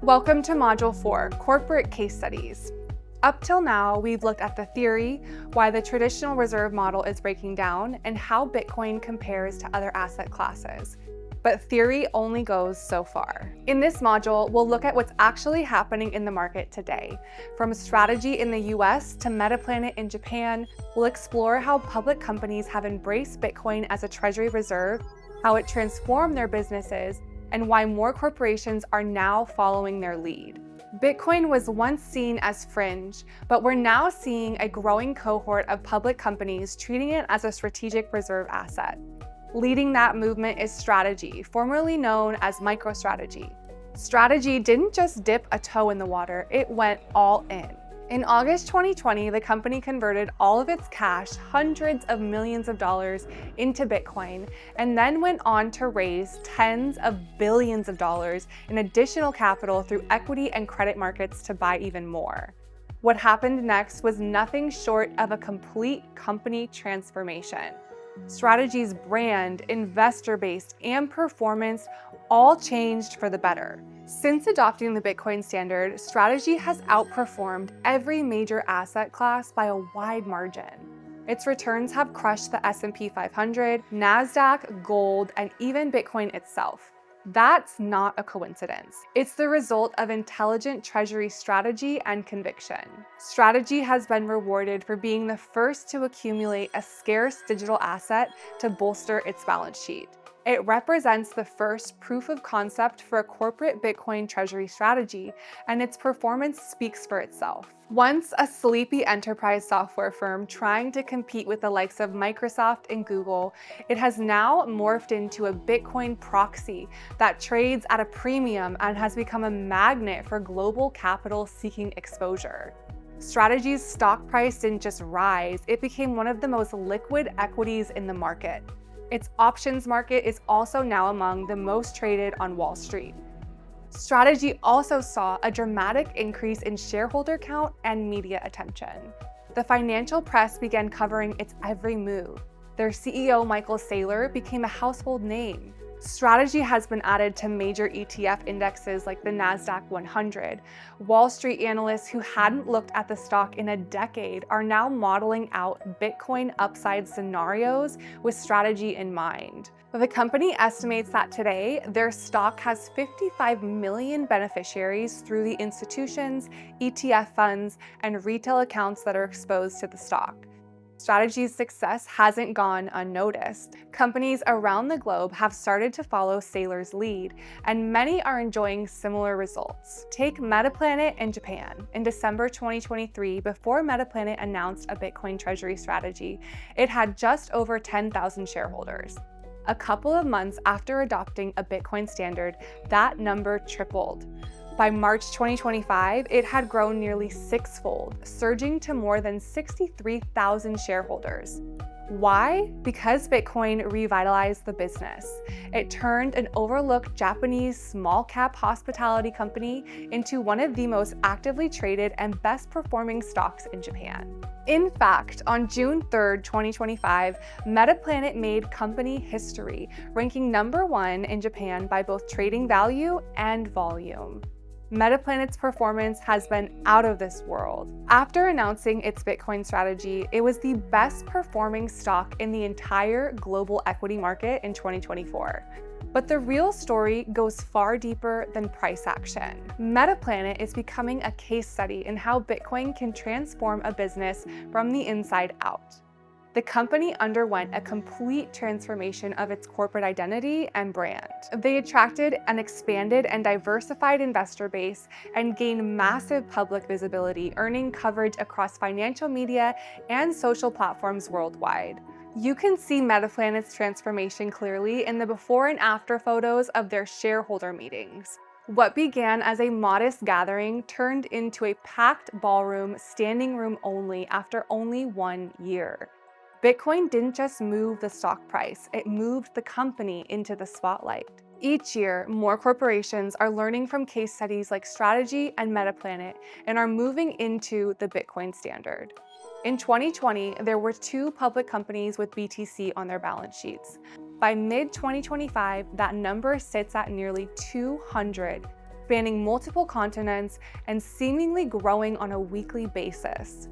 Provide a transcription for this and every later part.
Welcome to Module 4, Corporate Case Studies. Up till now, we've looked at the theory, why the traditional reserve model is breaking down, and how Bitcoin compares to other asset classes. But theory only goes so far. In this module, we'll look at what's actually happening in the market today. From Strategy in the US to Metaplanet in Japan, we'll explore how public companies have embraced Bitcoin as a treasury reserve, how it transformed their businesses, and why more corporations are now following their lead. Bitcoin was once seen as fringe, but we're now seeing a growing cohort of public companies treating it as a strategic reserve asset. Leading that movement is Strategy, formerly known as MicroStrategy. Strategy didn't just dip a toe in the water, it went all in. In August 2020, the company converted all of its cash, hundreds of millions of dollars, into Bitcoin, and then went on to raise tens of billions of dollars in additional capital through equity and credit markets to buy even more. What happened next was nothing short of a complete company transformation. Strategy's brand, investor base, and performance all changed for the better. Since adopting the Bitcoin standard, Strategy has outperformed every major asset class by a wide margin. Its returns have crushed the S&P 500, NASDAQ, gold, and even Bitcoin itself. That's not a coincidence. It's the result of intelligent treasury strategy and conviction. Strategy has been rewarded for being the first to accumulate a scarce digital asset to bolster its balance sheet. It represents the first proof of concept for a corporate Bitcoin treasury strategy, and its performance speaks for itself. Once a sleepy enterprise software firm trying to compete with the likes of Microsoft and Google, it has now morphed into a Bitcoin proxy that trades at a premium and has become a magnet for global capital seeking exposure. Strategy's stock price didn't just rise, it became one of the most liquid equities in the market. Its options market is also now among the most traded on Wall Street. Strategy also saw a dramatic increase in shareholder count and media attention. The financial press began covering its every move. Their CEO, Michael Saylor, became a household name. Strategy has been added to major ETF indexes like the NASDAQ 100. Wall Street analysts who hadn't looked at the stock in a decade are now modeling out Bitcoin upside scenarios with Strategy in mind. The company estimates that today, their stock has 55 million beneficiaries through the institutions, ETF funds, and retail accounts that are exposed to the stock. Strategy's success hasn't gone unnoticed. Companies around the globe have started to follow Saylor's lead, and many are enjoying similar results. Take Metaplanet in Japan. In December 2023, before Metaplanet announced a Bitcoin treasury strategy, it had just over 10,000 shareholders. A couple of months after adopting a Bitcoin standard, that number tripled. By March 2025, it had grown nearly sixfold, surging to more than 63,000 shareholders. Why? Because Bitcoin revitalized the business. It turned an overlooked Japanese small-cap hospitality company into one of the most actively traded and best-performing stocks in Japan. In fact, on June 3rd, 2025, Metaplanet made company history, ranking number 1 in Japan by both trading value and volume. Metaplanet's performance has been out of this world. After announcing its Bitcoin strategy, it was the best performing stock in the entire global equity market in 2024. But the real story goes far deeper than price action. Metaplanet is becoming a case study in how Bitcoin can transform a business from the inside out. The company underwent a complete transformation of its corporate identity and brand. They attracted an expanded and diversified investor base and gained massive public visibility, earning coverage across financial media and social platforms worldwide. You can see Metaplanet's transformation clearly in the before and after photos of their shareholder meetings. What began as a modest gathering turned into a packed ballroom, standing room only, after only 1 year. Bitcoin didn't just move the stock price, it moved the company into the spotlight. Each year, more corporations are learning from case studies like Strategy and Metaplanet and are moving into the Bitcoin standard. In 2020, there were 2 public companies with BTC on their balance sheets. By mid-2025, that number sits at nearly 200. spanning multiple continents and seemingly growing on a weekly basis.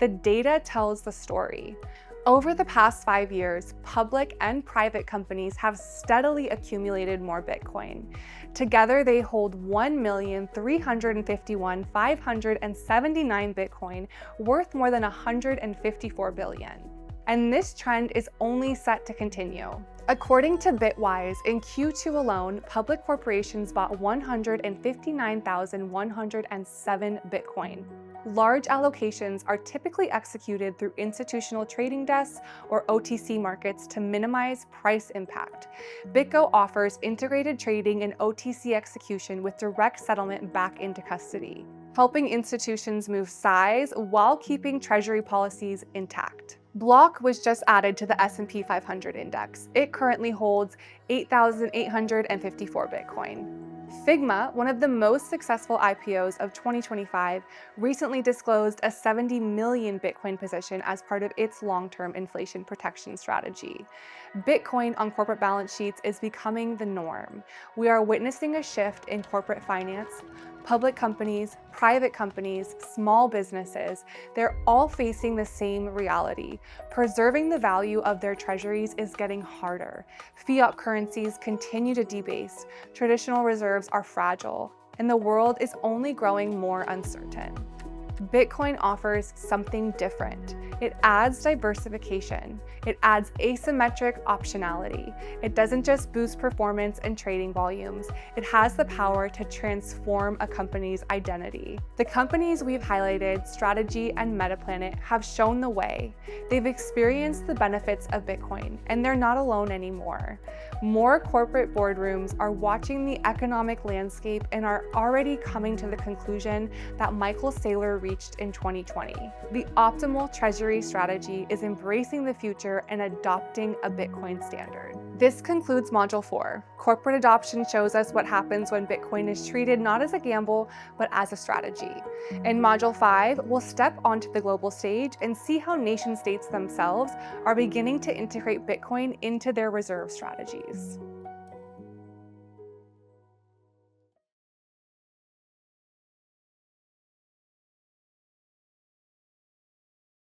The data tells the story. Over the past 5 years, public and private companies have steadily accumulated more Bitcoin. Together, they hold 1,351,579 Bitcoin, worth more than $154 billion. And this trend is only set to continue. According to Bitwise, in Q2 alone, public corporations bought 159,107 Bitcoin. Large allocations are typically executed through institutional trading desks or OTC markets to minimize price impact. BitGo offers integrated trading and OTC execution with direct settlement back into custody, helping institutions move size while keeping Treasury policies intact. Block was just added to the S&P 500 index. It currently holds 8,854 Bitcoin. Figma, one of the most successful IPOs of 2025, recently disclosed a 70 million Bitcoin position as part of its long-term inflation protection strategy. Bitcoin on corporate balance sheets is becoming the norm. We are witnessing a shift in corporate finance. Public companies, private companies, small businesses, they're all facing the same reality. Preserving the value of their treasuries is getting harder. Fiat currencies continue to debase, traditional reserves are fragile, and the world is only growing more uncertain. Bitcoin offers something different. It adds diversification. It adds asymmetric optionality. It doesn't just boost performance and trading volumes. It has the power to transform a company's identity. The companies we've highlighted, Strategy and Metaplanet, have shown the way. They've experienced the benefits of Bitcoin, and they're not alone anymore. More corporate boardrooms are watching the economic landscape and are already coming to the conclusion that Michael Saylor reached in 2020. The optimal treasury strategy is embracing the future and adopting a Bitcoin standard. This concludes Module 4. Corporate adoption shows us what happens when Bitcoin is treated not as a gamble, but as a strategy. In Module 5, we'll step onto the global stage and see how nation states themselves are beginning to integrate Bitcoin into their reserve strategies.